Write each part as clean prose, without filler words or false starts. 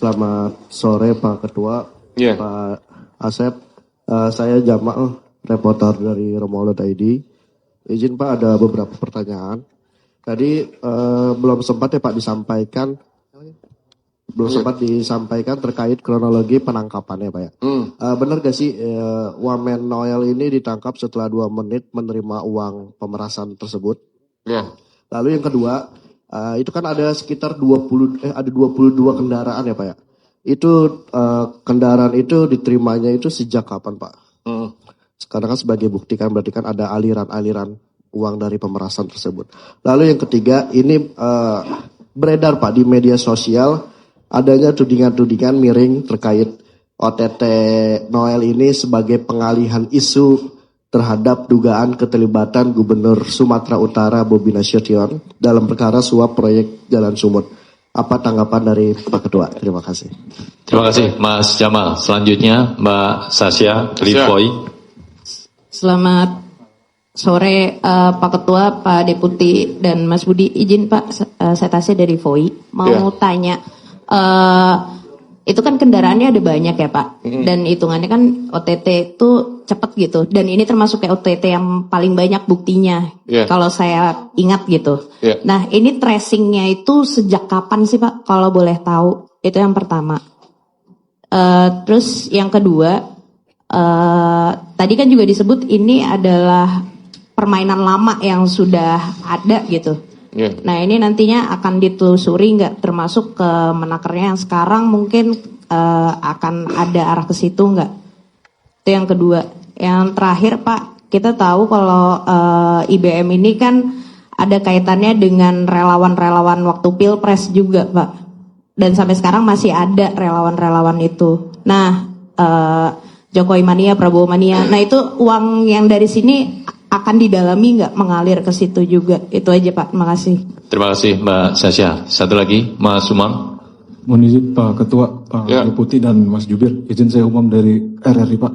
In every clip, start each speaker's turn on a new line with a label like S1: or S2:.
S1: Selamat sore Pak Ketua, Pak Asep. Saya Jamal, reporter dari Romuald.id. Izin Pak, ada beberapa pertanyaan. Tadi belum sempat ya Pak disampaikan, terkait kronologi penangkapannya Pak ya. Benar gak sih Wamen Noel ini ditangkap setelah 2 menit menerima uang pemerasan tersebut? Lalu yang kedua, itu kan ada sekitar 22 kendaraan ya Pak ya. Itu kendaraan itu diterimanya itu sejak kapan Pak? Sekarang kan sebagai bukti kan berarti kan ada aliran-aliran uang dari pemerasan tersebut. Lalu yang ketiga, ini beredar Pak di media sosial adanya tudingan-tudingan miring terkait OTT Noel ini sebagai pengalihan isu terhadap dugaan keterlibatan Gubernur Sumatera Utara Bobi Nasution dalam perkara suap proyek Jalan Sumut. Apa tanggapan dari Pak Ketua? Terima kasih.
S2: Terima kasih Mas Jamal. Selanjutnya Mbak Sasha Livoy.
S3: Selamat sore Pak Ketua, Pak Deputi dan Mas Budi. Izin Pak, saya Tasya dari VOI. Mau tanya, itu kan kendaraannya ada banyak ya Pak, dan hitungannya kan OTT itu cepet gitu, dan ini termasuk kayak OTT yang paling banyak buktinya, kalau saya ingat gitu. Nah ini tracingnya itu sejak kapan sih Pak, kalau boleh tahu? Itu yang pertama. Terus yang kedua, tadi kan juga disebut ini adalah permainan lama yang sudah ada gitu. Nah ini nantinya akan ditelusuri nggak, termasuk ke menakernya yang sekarang mungkin akan ada arah ke situ nggak? Itu yang kedua. Yang terakhir Pak, kita tahu kalau IBM ini kan ada kaitannya dengan relawan-relawan waktu Pilpres juga Pak. Dan sampai sekarang masih ada relawan-relawan itu. Nah Jokowi Mania, Prabowo Mania. Nah itu uang yang dari sini akan didalami nggak, mengalir ke situ juga? Itu aja Pak, terima kasih.
S2: Terima kasih Mbak Sasha. Satu lagi Mas Umam.
S4: Mohon izin Pak Ketua, Pak Deputi dan Mas Jubir, izin saya Umam dari RRI Pak.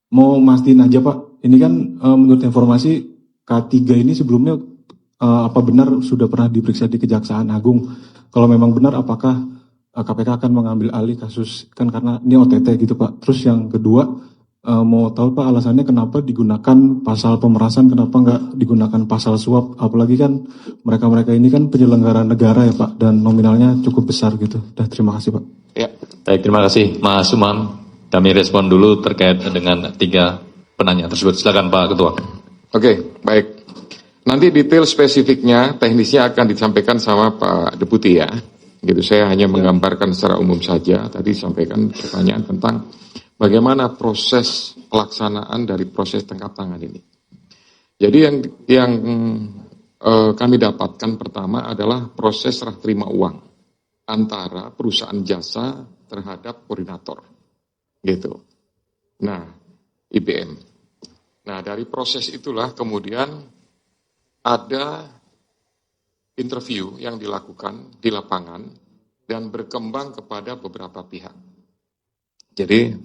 S4: Mau mastiin aja Pak, ini kan menurut informasi K3 ini sebelumnya apa benar sudah pernah diperiksa di Kejaksaan Agung? Kalau memang benar, apakah KPK akan mengambil alih kasus, kan karena ini OTT gitu Pak. Terus yang kedua, mau tahu Pak alasannya kenapa digunakan pasal pemerasan, kenapa nggak digunakan pasal suap, apalagi kan mereka-mereka ini kan penyelenggara negara ya Pak, dan nominalnya cukup besar gitu. Terima kasih Pak.
S2: Baik, terima kasih Mas Umam. Kami respon dulu terkait dengan 3 penanya tersebut. Silakan Pak Ketua.
S5: Oke, baik. Nanti detail spesifiknya, teknisnya akan disampaikan sama Pak Deputi ya. Gitu, saya hanya menggambarkan secara umum saja. Tadi sampaikan pertanyaan tentang bagaimana proses pelaksanaan dari proses tangkap tangan ini. Jadi yang kami dapatkan pertama adalah proses serah terima uang antara perusahaan jasa terhadap koordinator, gitu. Nah, IBM. Nah, dari proses itulah kemudian ada interview yang dilakukan di lapangan dan berkembang kepada beberapa pihak. Jadi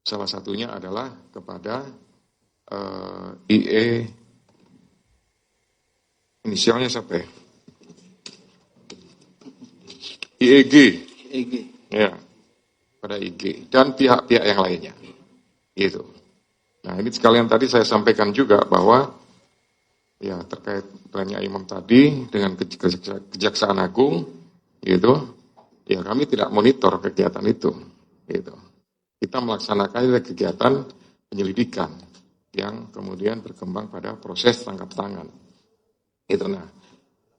S5: salah satunya adalah kepada IE, inisialnya siapa ya? IEG. Ya, pada IG dan pihak-pihak yang lainnya. Gitu. Nah, ini sekalian tadi saya sampaikan juga bahwa ya terkait tanya Imam tadi dengan Kejaksaan Agung, gitu. Ya kami tidak monitor kegiatan itu, gitu. Kita melaksanakan kegiatan penyelidikan yang kemudian berkembang pada proses tangkap tangan. Itu. Nah,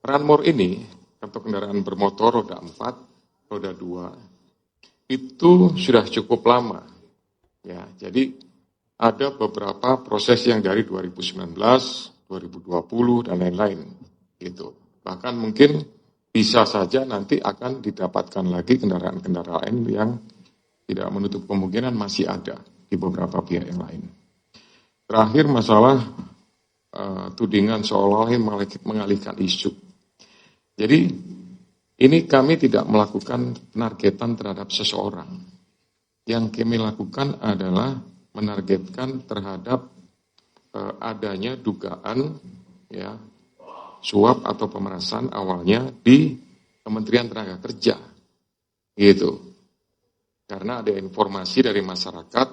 S5: Ranmor ini atau kendaraan bermotor roda 4, roda 2 itu sudah cukup lama. Ya, jadi ada beberapa proses yang dari 2019, 2020 dan lain-lain. Gitu. Bahkan mungkin bisa saja nanti akan didapatkan lagi kendaraan-kendaraan yang tidak menutup kemungkinan masih ada di beberapa pihak yang lain. Terakhir masalah tudingan seolah-olah mengalihkan isu. Jadi ini kami tidak melakukan penargetan terhadap seseorang. Yang kami lakukan adalah menargetkan terhadap adanya dugaan ya suap atau pemerasan awalnya di Kementerian Tenaga Kerja. Gitu. Karena ada informasi dari masyarakat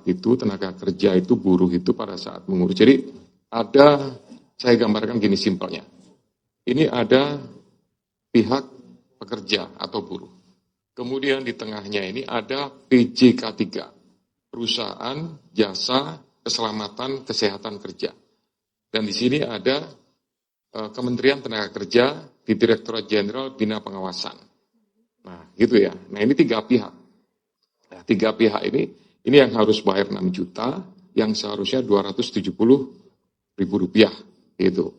S5: itu, tenaga kerja itu, buruh itu pada saat mengurus. Jadi ada, saya gambarkan gini simpelnya. Ini ada pihak pekerja atau buruh. Kemudian di tengahnya ini ada PJK3, Perusahaan Jasa Keselamatan Kesehatan Kerja. Dan di sini ada Kementerian Tenaga Kerja di Direktorat Jenderal Bina Pengawasan. Nah, gitu ya. Nah, ini 3 pihak. Nah, 3 pihak ini yang harus bayar 6 juta, yang seharusnya 270.000 rupiah, gitu.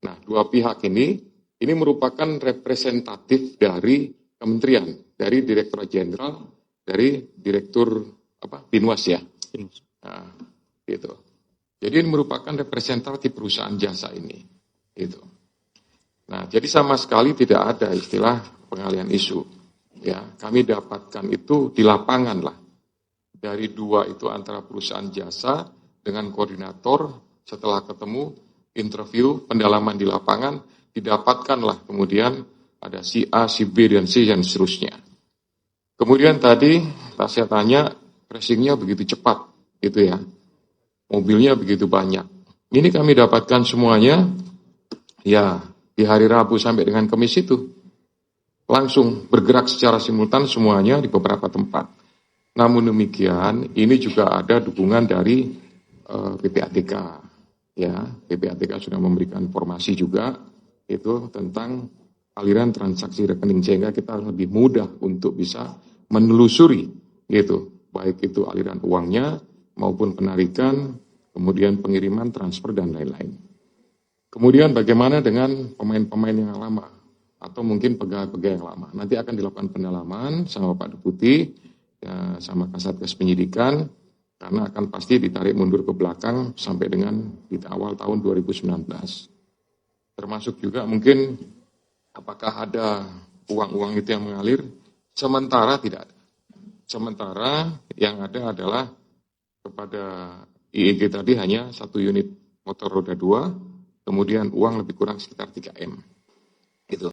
S5: Nah, 2 pihak ini merupakan representatif dari kementerian, dari Direktorat Jenderal, dari Direktur Binwas ya. Nah, gitu. Jadi ini merupakan representatif perusahaan jasa ini, gitu. Nah, jadi sama sekali tidak ada istilah pengalihan isu. Ya, kami dapatkan itu di lapangan lah. Dari 2 itu antara perusahaan jasa dengan koordinator, setelah ketemu, interview, pendalaman di lapangan, didapatkanlah kemudian ada si A, si B, dan C, dan seterusnya. Kemudian tadi saya tanya, pressingnya begitu cepat, gitu ya. Mobilnya begitu banyak. Ini kami dapatkan semuanya, ya di hari Rabu sampai dengan Kamis itu. Langsung bergerak secara simultan semuanya di beberapa tempat. Namun demikian, ini juga ada dukungan dari PPATK. Ya, PPATK sudah memberikan informasi juga itu tentang aliran transaksi rekening, sehingga kita lebih mudah untuk bisa menelusuri gitu, baik itu aliran uangnya maupun penarikan, kemudian pengiriman, transfer, dan lain-lain. Kemudian bagaimana dengan pemain-pemain yang lama? Atau mungkin pegawai-pegawai yang lama. Nanti akan dilakukan pendalaman sama Pak Deputi, ya, sama Kasatgas Penyidikan, karena akan pasti ditarik mundur ke belakang sampai dengan di awal tahun 2019. Termasuk juga mungkin apakah ada uang-uang itu yang mengalir? Sementara tidak ada. Sementara yang ada adalah kepada IEG tadi hanya 1 unit motor roda 2, kemudian uang lebih kurang sekitar 3M. Gitu.